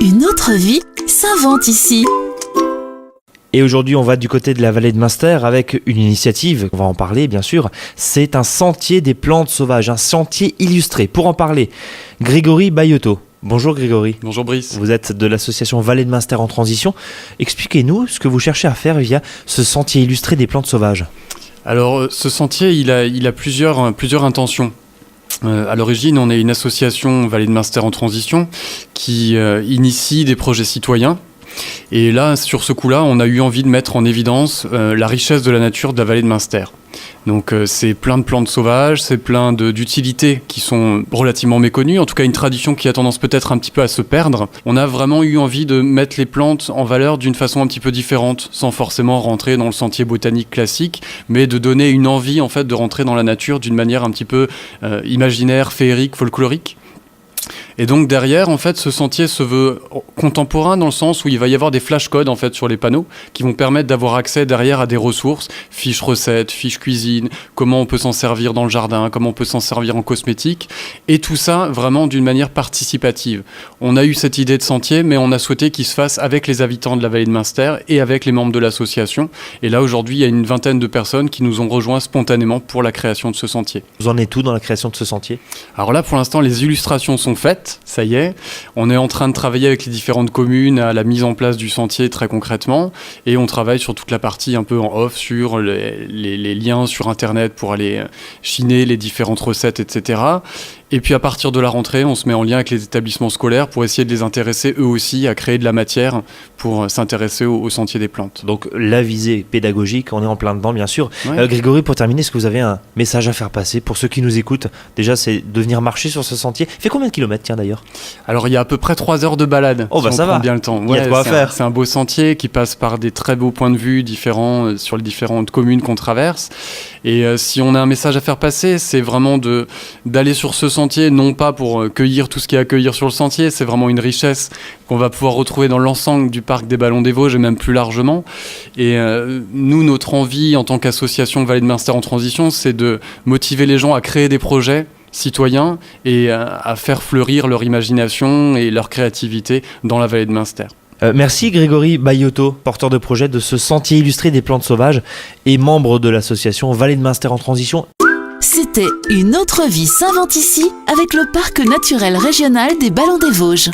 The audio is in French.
Une autre vie s'invente ici. Et aujourd'hui, on va du côté de la vallée de Münster avec une initiative, on va en parler bien sûr, c'est un sentier des plantes sauvages, un sentier illustré. Pour en parler, Grégory Bayoto. Bonjour Grégory. Bonjour Brice. Vous êtes de l'association Vallée de Münster en transition. Expliquez-nous ce que vous cherchez à faire via ce sentier illustré des plantes sauvages. Alors ce sentier, il a plusieurs intentions. À l'origine, on est une association Vallée de Münster en transition qui initie des projets citoyens. Et là, sur ce coup-là, on a eu envie de mettre en évidence la richesse de la nature de la vallée de Münster. Donc c'est plein de plantes sauvages, c'est plein d'utilités qui sont relativement méconnues, en tout cas une tradition qui a tendance peut-être un petit peu à se perdre. On a vraiment eu envie de mettre les plantes en valeur d'une façon un petit peu différente, sans forcément rentrer dans le sentier botanique classique, mais de donner une envie en fait de rentrer dans la nature d'une manière un petit peu imaginaire, féerique, folklorique. Et donc derrière, en fait, ce sentier se veut contemporain dans le sens où il va y avoir des flashcodes en fait sur les panneaux qui vont permettre d'avoir accès derrière à des ressources, fiches recettes, fiches cuisine, comment on peut s'en servir dans le jardin, comment on peut s'en servir en cosmétique, et tout ça vraiment d'une manière participative. On a eu cette idée de sentier, mais on a souhaité qu'il se fasse avec les habitants de la vallée de Münster et avec les membres de l'association. Et là aujourd'hui, il y a une vingtaine de personnes qui nous ont rejoints spontanément pour la création de ce sentier. Vous en êtes où dans la création de ce sentier ? Alors là, pour l'instant, les illustrations sont faites. Ça y est, on est en train de travailler avec les différentes communes à la mise en place du sentier très concrètement, et on travaille sur toute la partie un peu en off sur les liens sur internet pour aller chiner les différentes recettes, etc. Et puis à partir de la rentrée, on se met en lien avec les établissements scolaires pour essayer de les intéresser eux aussi à créer de la matière pour s'intéresser au sentier des plantes. Donc la visée pédagogique, on est en plein dedans bien sûr. Ouais. Grégory, pour terminer, est-ce que vous avez un message à faire passer pour ceux qui nous écoutent ? Déjà, c'est de venir marcher sur ce sentier. Il fait combien de kilomètres, tiens d'ailleurs ? Alors il y a à peu près 3 heures de balade. Oh bah si ça on prend va, bien le temps. il y a de quoi faire. C'est un beau sentier qui passe par des très beaux points de vue différents sur les différentes communes qu'on traverse. Et si on a un message à faire passer, c'est vraiment d'aller sur ce sentier, non pas pour cueillir tout ce qu'il y a à cueillir sur le sentier, c'est vraiment une richesse qu'on va pouvoir retrouver dans l'ensemble du parc des Ballons des Vosges et même plus largement. Et nous, notre envie en tant qu'association Vallée de Münster en transition, c'est de motiver les gens à créer des projets citoyens et à faire fleurir leur imagination et leur créativité dans la vallée de Münster. Merci Grégory Bayoto, porteur de projet de ce sentier illustré des plantes sauvages et membre de l'association Vallée de Münster en transition. C'était Une autre vie s'invente ici avec le parc naturel régional des Ballons des Vosges.